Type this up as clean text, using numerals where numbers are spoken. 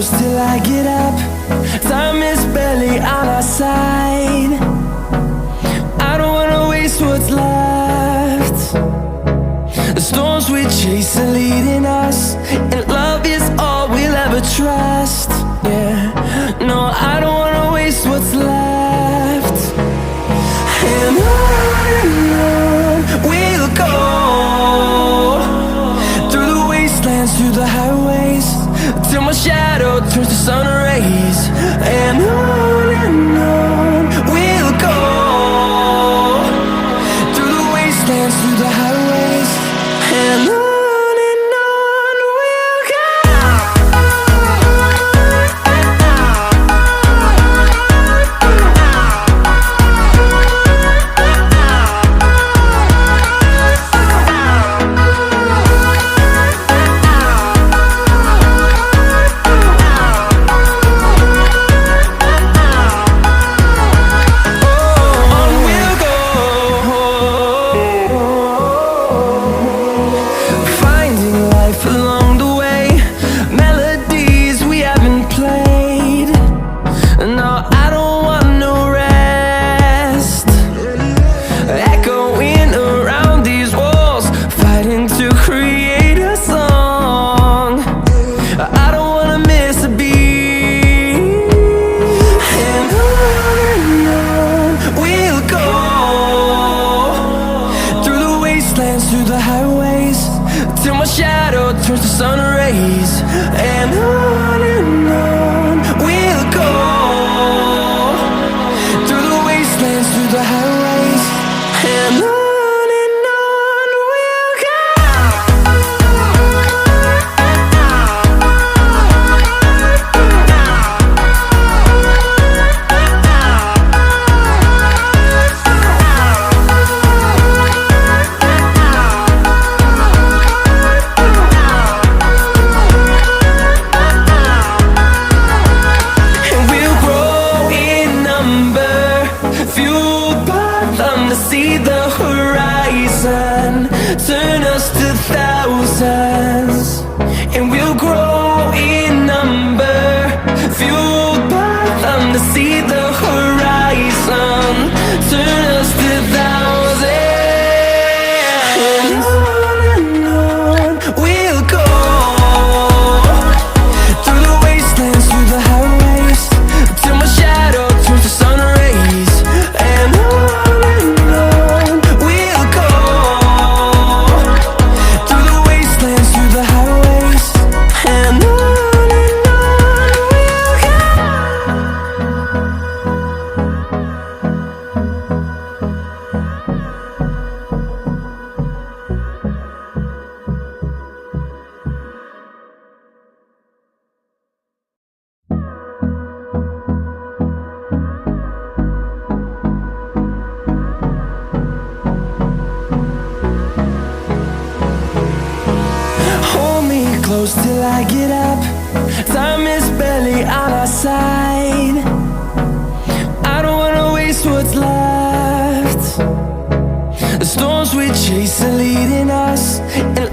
close till I get up. Time is barely on our side. I don't wanna waste what's left. The storms we chase are leading us, and love is all we'll ever trust. Yeah, no, I don't wanna waste what's left. And on we'll go, through the wastelands, through the highways, till my shadow turns to sun rays. And on we'll go, through the wastelands, through the highways, and on we'll go. Through the highways, till my shadow turns to sun rays. And on we'll go, through the wastelands, through the highways, and on we'll go. See the horizon, turn us to thousands, and we'll grow in number, fueled by them. To see the horizon, turn us to thousands, and on we'll go, through the wastelands, through the highways, till my shadow turns to sun rays. And on close till I get up. Time is barely on our side. I don't wanna waste what's left. The storms we chase are leading us, and